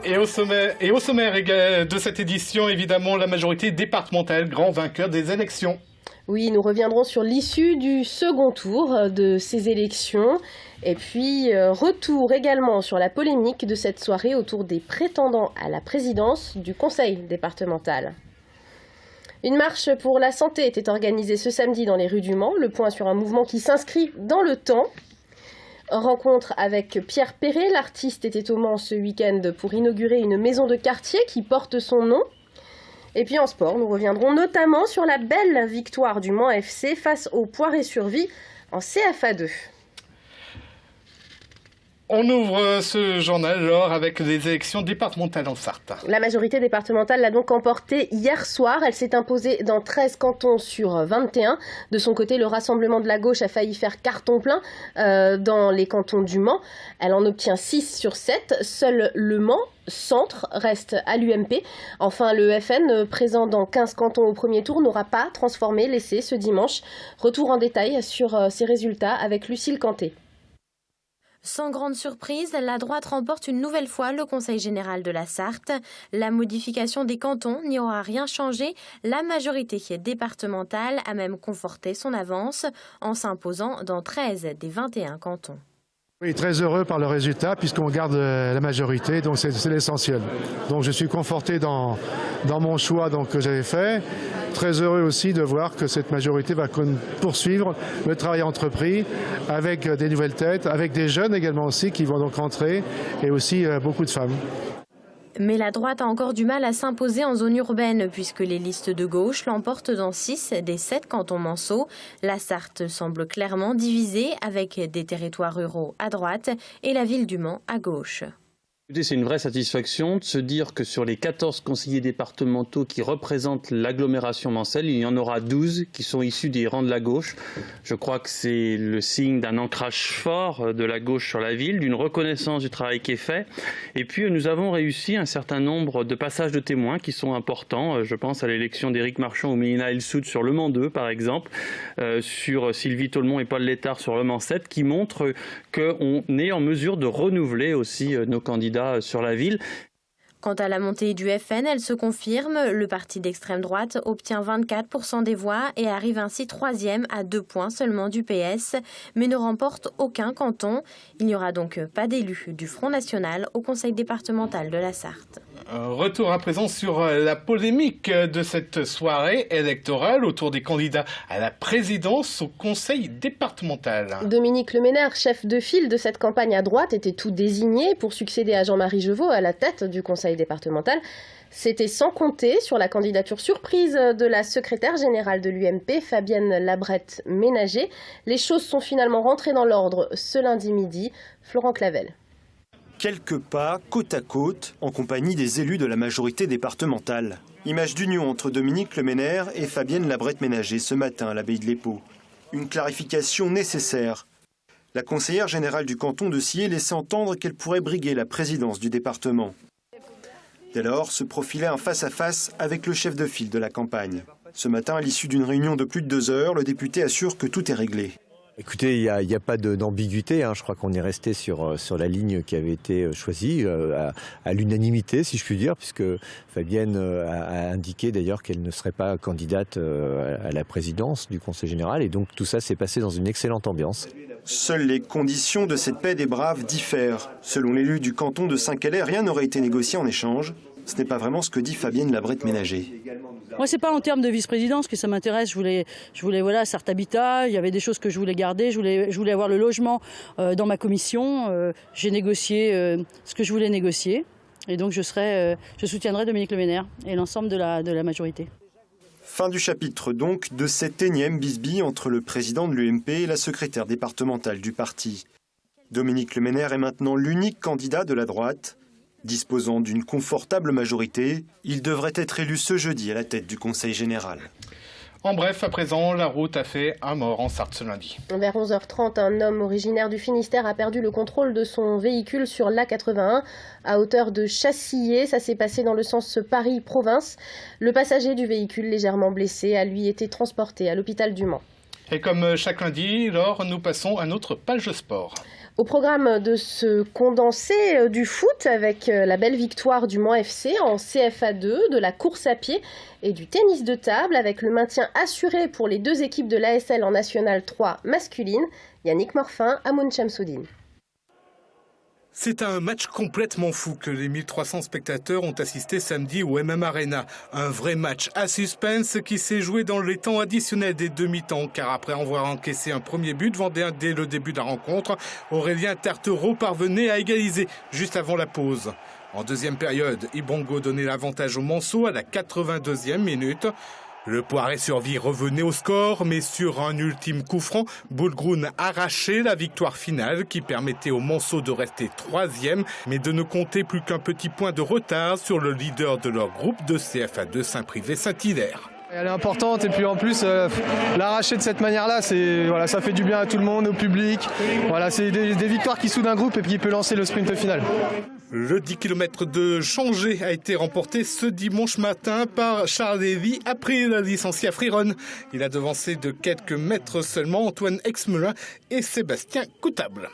Et au sommaire de cette édition, évidemment, la majorité départementale, grand vainqueur des élections. Oui, nous reviendrons sur l'issue du second tour de ces élections. Et puis, retour également sur la polémique de cette soirée autour des prétendants à la présidence du conseil départemental. Une marche pour la santé était organisée ce samedi dans les rues du Mans. Le point sur un mouvement qui s'inscrit dans le temps. Rencontre avec Pierre Perret, l'artiste était au Mans ce week-end pour inaugurer une maison de quartier qui porte son nom. Et puis en sport, nous reviendrons notamment sur la belle victoire du Mans FC face au Poiré-sur-Vie en CFA2. On ouvre ce journal alors avec les élections départementales en Sarthe. La majorité départementale l'a donc emportée hier soir. Elle s'est imposée dans 13 cantons sur 21. De son côté, le Rassemblement de la gauche a failli faire carton plein dans les cantons du Mans. Elle en obtient 6 sur 7. Seul le Mans centre reste à l'UMP. Enfin, le FN, présent dans 15 cantons au premier tour, n'aura pas transformé l'essai ce dimanche. Retour en détail sur ces résultats avec Lucille Canté. Sans grande surprise, la droite remporte une nouvelle fois le Conseil général de la Sarthe. La modification des cantons n'y aura rien changé. La majorité départementale a même conforté son avance en s'imposant dans 13 des 21 cantons. Oui, très heureux par le résultat puisqu'on garde la majorité, donc c'est l'essentiel. Donc je suis conforté dans mon choix que j'avais fait. Très heureux aussi de voir que cette majorité va poursuivre le travail entrepris avec des nouvelles têtes, avec des jeunes également aussi qui vont donc rentrer et aussi beaucoup de femmes. Mais la droite a encore du mal à s'imposer en zone urbaine puisque les listes de gauche l'emportent dans 6 des 7 cantons manceaux. La Sarthe semble clairement divisée avec des territoires ruraux à droite et la ville du Mans à gauche. C'est une vraie satisfaction de se dire que sur les 14 conseillers départementaux qui représentent l'agglomération mancelle, il y en aura 12 qui sont issus des rangs de la gauche. Je crois que c'est le signe d'un ancrage fort de la gauche sur la ville, d'une reconnaissance du travail qui est fait. Et puis nous avons réussi un certain nombre de passages de témoins qui sont importants. Je pense à l'élection d'Éric Marchand ou Mélina Elsoud sur Le Mans 2 par exemple, sur Sylvie Tolmont et Paul Létard sur Le Mans 7, qui montrent qu'on est en mesure de renouveler aussi nos candidats sur la ville. Quant à la montée du FN, elle se confirme. Le parti d'extrême droite obtient 24% des voix et arrive ainsi 3e à 2 points seulement du PS, mais ne remporte aucun canton. Il n'y aura donc pas d'élus du Front National au Conseil départemental de la Sarthe. Retour à présent sur la polémique de cette soirée électorale autour des candidats à la présidence au conseil départemental. Dominique Leménaire, chef de file de cette campagne à droite, était tout désigné pour succéder à Jean-Marie Jeuveau à la tête du conseil départemental. C'était sans compter sur la candidature surprise de la secrétaire générale de l'UMP, Fabienne Labrette-Ménager. Les choses sont finalement rentrées dans l'ordre ce lundi midi. Florent Clavel. Quelques pas, côte à côte, en compagnie des élus de la majorité départementale. Image d'union entre Dominique Leménaire et Fabienne Labrette-Ménager ce matin à l'abbaye de l'Épau. Une clarification nécessaire. La conseillère générale du canton de Sillé laissait entendre qu'elle pourrait briguer la présidence du département. Dès lors, se profilait un face-à-face avec le chef de file de la campagne. Ce matin, à l'issue d'une réunion de plus de 2 heures, le député assure que tout est réglé. Écoutez, il n'y a pas d'ambiguïté. Je crois qu'on est resté sur la ligne qui avait été choisie, à l'unanimité, si je puis dire, puisque Fabienne a indiqué d'ailleurs qu'elle ne serait pas candidate à la présidence du Conseil général. Et donc tout ça s'est passé dans une excellente ambiance. Seules les conditions de cette paix des braves diffèrent. Selon l'élu du canton de Saint-Calais, rien n'aurait été négocié en échange. Ce n'est pas vraiment ce que dit Fabienne Labrette-Ménager. Moi, c'est pas en termes de vice-présidence que ça m'intéresse. Je voulais voilà, Sarthe Habitat. Il y avait des choses que je voulais garder. Je voulais avoir le logement dans ma commission. J'ai négocié ce que je voulais négocier. Et donc, je soutiendrai Dominique Leménaire et l'ensemble de la majorité. Fin du chapitre donc de cette énième bisbille entre le président de l'UMP et la secrétaire départementale du parti. Dominique Leménaire est maintenant l'unique candidat de la droite. Disposant d'une confortable majorité, il devrait être élu ce jeudi à la tête du Conseil général. En bref, à présent, la route a fait un mort en Sarthe ce lundi. Vers 11h30, un homme originaire du Finistère a perdu le contrôle de son véhicule sur l'A81 à hauteur de Chassillet. Ça s'est passé dans le sens Paris-Province. Le passager du véhicule, légèrement blessé, a lui été transporté à l'hôpital du Mans. Et comme chaque lundi, alors, nous passons à notre page sport. Au programme de ce condensé du foot avec la belle victoire du Mans FC en CFA2, de la course à pied et du tennis de table avec le maintien assuré pour les deux équipes de l'ASL en National 3 masculine. Yannick Morfin, Amoun Chamsoudine. C'est un match complètement fou que les 1300 spectateurs ont assisté samedi au MM Arena. Un vrai match à suspense qui s'est joué dans les temps additionnels des demi-temps, car après avoir encaissé un premier but vendéen dès le début de la rencontre, Aurélien Tartereau parvenait à égaliser juste avant la pause. En deuxième période, Ibongo donnait l'avantage au Manceau à la 82e minute. Le Poiré-sur-Vie revenait au score, mais sur un ultime coup franc, Boulgroun arrachait la victoire finale qui permettait au Manceau de rester 3e, mais de ne compter plus qu'un petit point de retard sur le leader de leur groupe de CFA2 Saint-Privé-Saint-Hilaire. Elle est importante et puis en plus l'arracher de cette manière-là, ça fait du bien à tout le monde, au public. Voilà, c'est des victoires qui soudent un groupe et puis qui peut lancer le sprint final. Le 10 km de Changé a été remporté ce dimanche matin par Charles Lévy après la licencié à Friron. Il a devancé de quelques mètres seulement Antoine Exmelin et Sébastien Coutable.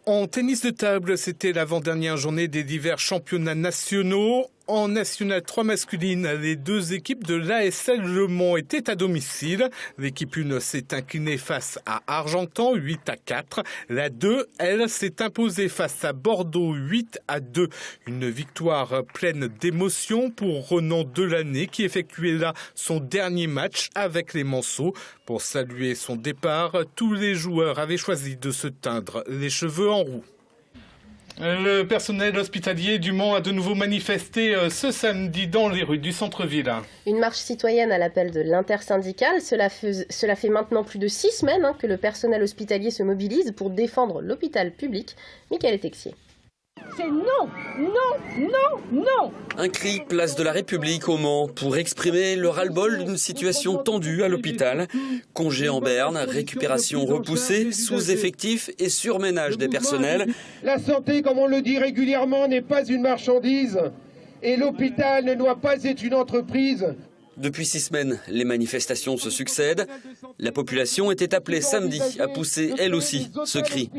En tennis de table, c'était l'avant-dernière journée des divers championnats nationaux. En National 3 masculine, les deux équipes de l'ASL Le Mans étaient à domicile. L'équipe 1 s'est inclinée face à Argentan 8-4. La 2, elle, s'est imposée face à Bordeaux 8-2. Une victoire pleine d'émotions pour Renan Delaney qui effectuait là son dernier match avec les Manceaux. Pour saluer son départ, tous les joueurs avaient choisi de se teindre les cheveux en roux. Le personnel hospitalier du Mans a de nouveau manifesté ce samedi dans les rues du centre-ville. Une marche citoyenne à l'appel de l'intersyndicale. Cela fait maintenant plus de 6 semaines que le personnel hospitalier se mobilise pour défendre l'hôpital public. Michael Texier. C'est non, non, non, non. Un cri place de la République au Mans pour exprimer le ras-le-bol d'une situation tendue à l'hôpital. Congé en berne, récupération repoussée, sous-effectif et surménage des personnels. La santé, comme on le dit régulièrement, n'est pas une marchandise et l'hôpital ne doit pas être une entreprise. Depuis 6 semaines, les manifestations se succèdent. La population était appelée samedi à pousser, elle aussi, ce cri.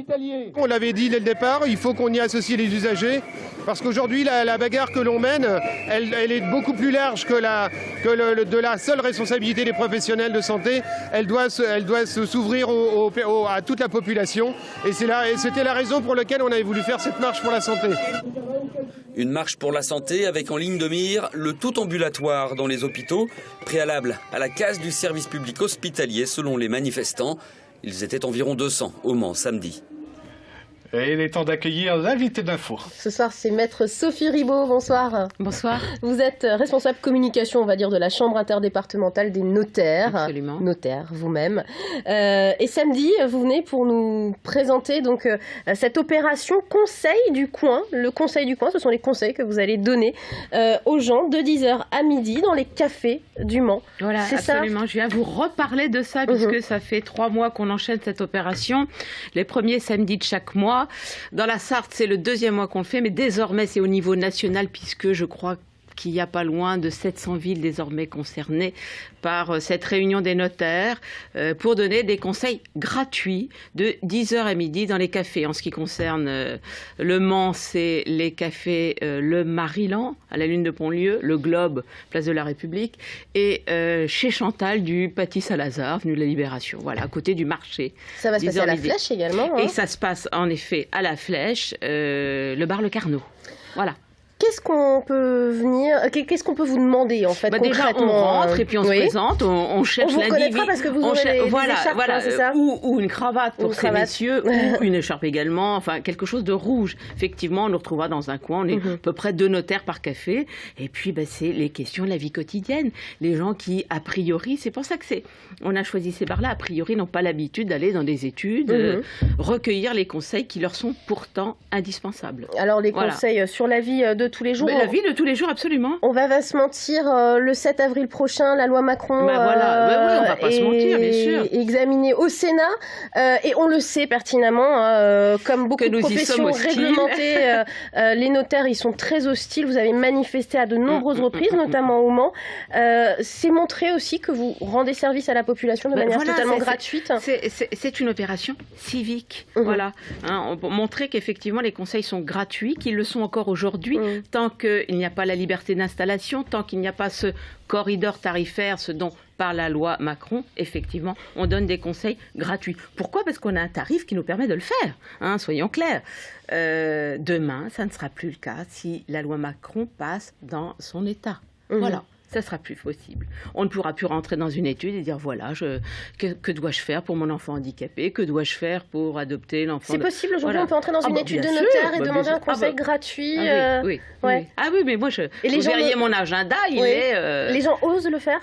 On l'avait dit dès le départ, il faut qu'on y associe les usagers, parce qu'aujourd'hui, la bagarre que l'on mène, elle est beaucoup plus large que de la seule responsabilité des professionnels de santé. Elle doit s'ouvrir à toute la population. Et c'était la raison pour laquelle on avait voulu faire cette marche pour la santé. Une marche pour la santé avec en ligne de mire le tout ambulatoire dans les hôpitaux, préalable à la casse du service public hospitalier selon les manifestants. Ils étaient environ 200 au Mans samedi. Et il est temps d'accueillir l'invité d'info. Ce soir, c'est maître Sophie Ribaud. Bonsoir. Bonsoir. Vous êtes responsable communication, on va dire, de la Chambre interdépartementale des notaires. Absolument. Notaire, vous-même. Et samedi, vous venez pour nous présenter donc cette opération Conseil du coin. Le Conseil du coin, ce sont les conseils que vous allez donner aux gens de 10h à midi dans les cafés du Mans. Voilà, absolument. Je viens vous reparler de ça puisque ça fait 3 mois qu'on enchaîne cette opération. Les premiers samedis de chaque mois. Dans la Sarthe, c'est le 2e mois qu'on le fait, mais désormais, c'est au niveau national, puisque je crois qu'il n'y a pas loin de 700 villes désormais concernées par cette réunion des notaires pour donner des conseils gratuits de 10h à midi dans les cafés. En ce qui concerne le Mans, c'est les cafés Le Mariland, à la Lune de Pontlieu, le Globe, place de la République, et chez Chantal du Paty Saint-Lazare, avenue de la Libération, voilà, à côté du marché. Ça va se passer à la Flèche également. Et ça se passe en effet à la Flèche, le bar Le Carnot. Voilà. Qu'est-ce qu'on peut vous demander en fait concrètement? Déjà on rentre et puis on se présente, on cherche l'individu. On vous reconnaîtra parce que vous aurez des écharpes, c'est ça ou une cravate pour ces messieurs, ou une écharpe également, enfin quelque chose de rouge. Effectivement, on nous retrouvera dans un coin, on est à peu près 2 notaires par café, et puis c'est les questions de la vie quotidienne. Les gens qui, a priori, c'est pour ça que on a choisi ces bars-là, a priori n'ont pas l'habitude d'aller dans des études, recueillir les conseils qui leur sont pourtant indispensables. Alors les conseils sur la vie de tous les jours. La vie de tous les jours, absolument. On va se mentir, le 7 avril prochain, la loi Macron oui, on va pas se mentir, bien sûr. Examinée au Sénat. Et on le sait pertinemment, comme beaucoup de professions réglementées, les notaires, ils sont très hostiles. Vous avez manifesté à de nombreuses reprises, notamment au Mans. C'est montrer aussi que vous rendez service à la population de manière totalement gratuite. C'est une opération civique. Voilà. Pour montrer qu'effectivement les conseils sont gratuits, qu'ils le sont encore aujourd'hui, tant qu'il n'y a pas la liberté d'installation, tant qu'il n'y a pas ce corridor tarifaire, ce dont par la loi Macron, effectivement, on donne des conseils gratuits. Pourquoi ? Parce qu'on a un tarif qui nous permet de le faire, soyons clairs. Demain, ça ne sera plus le cas si la loi Macron passe dans son état. Voilà. Ça ne sera plus possible. On ne pourra plus rentrer dans une étude et dire voilà, que dois-je faire pour mon enfant handicapé ? Que dois-je faire pour adopter l'enfant ? C'est possible aujourd'hui, on peut entrer dans une étude de notaire et demander un conseil gratuit. Oui, mais moi, vous verriez mon agenda, Les gens osent le faire ?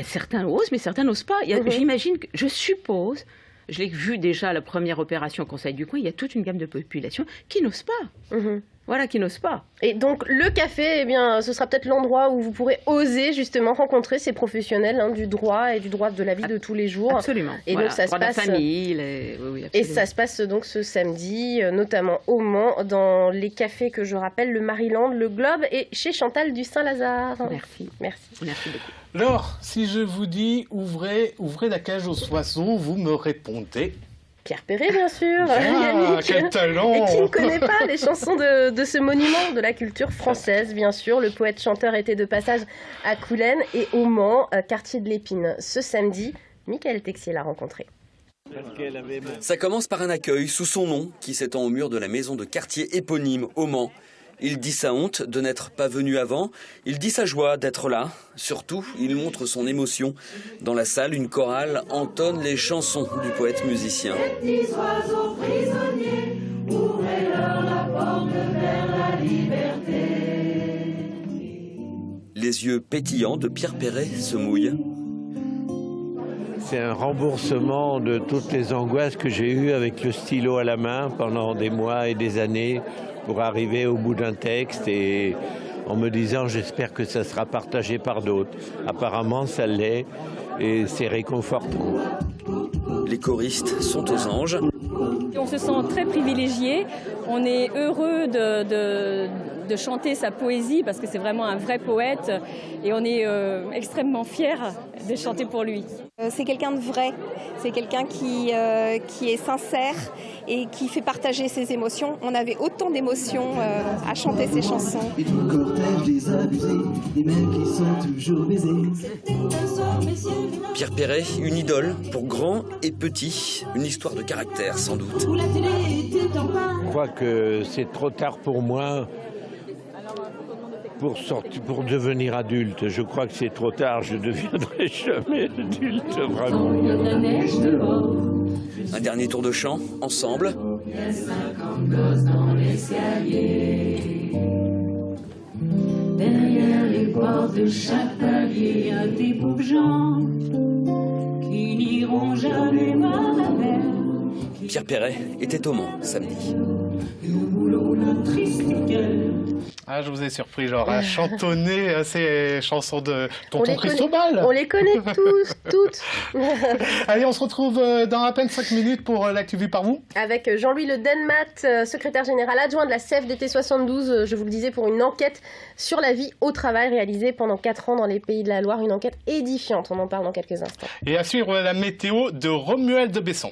Certains osent, mais certains n'osent pas. J'imagine, je suppose, je l'ai vu déjà à la première opération au Conseil du coin, il y a toute une gamme de populations qui n'osent pas. Voilà, qui n'osent pas. Et donc, le café, ce sera peut-être l'endroit où vous pourrez oser justement rencontrer ces professionnels du droit et du droit de la vie de tous les jours. Absolument. Et donc, ça se passe. La famille, et ça se passe donc ce samedi, notamment au Mans, dans les cafés que je rappelle, le Maryland, le Globe et chez Chantal du Saint-Lazare. Merci beaucoup. Alors, si je vous dis ouvrez la cage aux oiseaux, vous me répondez. Pierre Perret, bien sûr. Quel talent. Et qui ne connaît pas les chansons de ce monument de la culture française, bien sûr. Le poète-chanteur était de passage à Coulennes et au Mans, quartier de l'Épine. Ce samedi, Michael Texier l'a rencontré. Ça commence par un accueil sous son nom qui s'étend au mur de la maison de quartier éponyme au Mans. Il dit sa honte de n'être pas venu avant, il dit sa joie d'être là. Surtout, il montre son émotion. Dans la salle, une chorale entonne les chansons du poète musicien. Les yeux pétillants de Pierre Perret se mouillent. C'est un remboursement de toutes les angoisses que j'ai eues avec le stylo à la main pendant des mois et des années pour arriver au bout d'un texte et en me disant j'espère que ça sera partagé par d'autres. Apparemment ça l'est et c'est réconfortant. Les choristes sont aux anges. On se sent très privilégié, on est heureux de chanter sa poésie parce que c'est vraiment un vrai poète et on est extrêmement fiers de chanter pour lui. C'est quelqu'un de vrai, c'est quelqu'un qui est sincère et qui fait partager ses émotions. On avait autant d'émotions à chanter ses chansons. Et tout le cortège des abusés, des mecs qui sont toujours baisés. Pierre Perret, une idole pour grands et petits, une histoire de caractère sans doute. Je crois que c'est trop tard pour moi pour devenir adulte. Je crois que c'est trop tard, je ne deviendrai jamais adulte, vraiment. Un dernier tour de chant, ensemble. Derrière les portes de chaque palier, à des pauvres gens qui n'iront jamais voir la mer. Pierre Perret était au Mans samedi. Je vous ai surpris, genre, à chantonner ces chansons de Tonton Cristobal. On les connaît tous, toutes. Allez, on se retrouve dans à peine 5 minutes pour l'actu vue par vous. Avec Jean-Louis Le Denmat, secrétaire général adjoint de la CFDT 72, je vous le disais, pour une enquête sur la vie au travail réalisée pendant 4 ans dans les Pays de la Loire. Une enquête édifiante, on en parle dans quelques instants. Et à suivre la météo de Romuald de Besson.